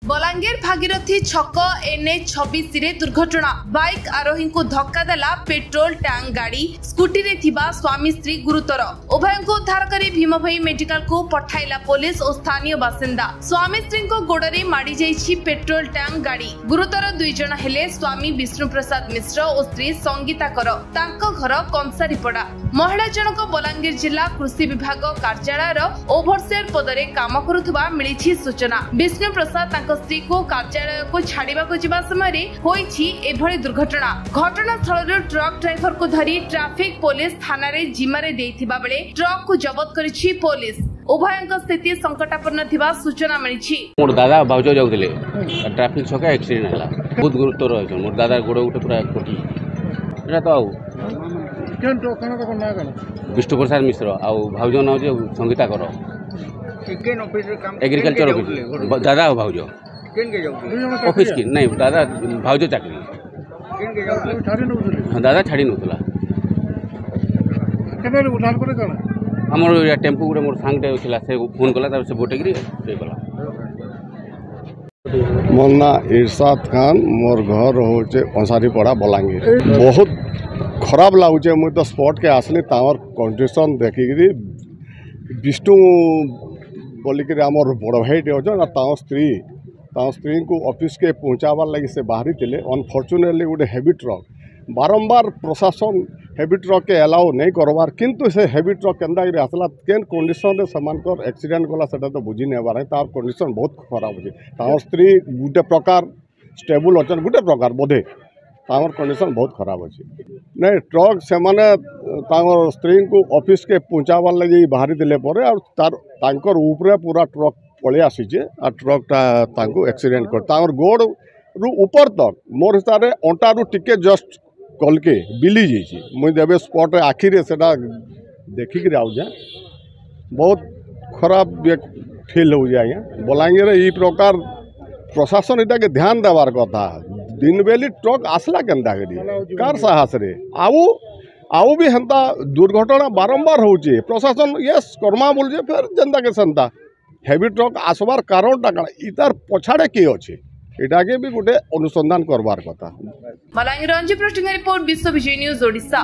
बलांगीर भागीरथी छक NH26 रे दुर्घटना। बाइक आरोही को धक्का देला पेट्रोल टैंक गाड़ी। स्कूटी रे थिबा स्वामी स्त्री गुरुतर। उभय को उद्धार करी भीमभई मेडिकल को पठाइला पुलिस और स्थानीय बासिंदा। स्वामी स्त्री को गोड़े माड़ी जाइछि पेट्रोल टैंक गाड़ी। गुरुतर दुई जन हेले स्वामी विष्णु प्रसाद मिश्र और स्त्री संगीता कर। तांको घर कंसारीपड़ा। महिला जनक बलांगीर जिला कृषि विभाग कार्यालय ओभरसियर पदरे काम करुवा मिली सूचना। विष्णु प्रसाद स्त्री को कार्यालय को छाड़िबा जिबा समय होईछि एभली दुर्घटना। घटनास्थल ट्रक ड्राइवर को धरी ट्रैफिक पुलिस थाना रे जिम्मारे देथिबा बेले ट्रक को जब्त करिछि पुलिस। उभयक स्थिति संकटापन्न थिबा सूचना मिली। मोर दादा बाउजो जाउतले ट्रैफिक छका एक्सीडेंट हला। बहुत गुरुतर होय। मोर दादा गोड़ उठे पूरा कोठी एटा तो आउ केन तो खाना तो ना गला विष्णु प्रसाद मिश्र आउ भाउजो नाउ जे संगीता कर केन ऑफिस रे काम एग्रीकल्चर ऑफिस दादा भाउजो केन के जाउ ऑफिस की नहीं दादा भाउजो चाकरी केन के जाउ छाड़ी नउतले दादा छाड़ी नउतला केबे उधार करे कण हमर या टेम्पो गुरे मोर सांगटे छिला से फोन कला त से बोटेगिरी से कला। मोर ना इरशाद खान मोर घर होचे कंसारीपड़ा बलांगीर। बहुत खराब लागुचे। मुझे तो स्पॉट के आसली तावर कंडीशन देखिकी विष्णु बोलिक आमर बड़ भाईटे अच्छे स्त्री को ऑफिस के पहुँचाबार लगी से बाहरी थे। अनफर्चुनेटली गोटे हेवी ट्रक बारंबार प्रशासन हेवी ट्रक के अलाउ नहीं करवार किंतु से हेवी ट्रक केन्दा आसला केन कंडीशन से एक्सीडेंट गला से तो बुझी नहीं पारे। तार कंडीशन बहुत खराब अच्छे। तार स्त्री गोटे प्रकार स्टेबल अच्छा गोटे प्रकार बोधे तार कंडीशन बहुत खराब अच्छे। नहीं ट्रक से माने स्त्री को ऑफिस के पहुँचाबार लगी बाहरी थे और ऊपर पूरा ट्रक पलि आसीचे आ ट्रकटा एक्सीडेंट कर गोड़ रु ऊपर तक मोर हिसाब से अंटा रु टिके जस्ट कलके बिली जाइए। मुझे देवे स्पॉट आखिरे से देखिक आउे बहुत खराब फील हो जाए। बलांगीर ये प्रकार प्रशासन इटा के ध्यान देवार कथा। दिन बेली ट्रक आसला केन्ता करी कार साहस रे आउ भी हेन्ता दुर्घटना बारंबार होचे। प्रशासन यस कर्मा बोलचे फिर जेन्ता के सेन्ता हेवी ट्रक आसबार कारणटा काण इतार पछाड़े किए अच्छे इटा के भी गोटे अनुसंधान करवार कथा। बलांगीर रिपोर्ट विश्व विजय न्यूज ओडिशा।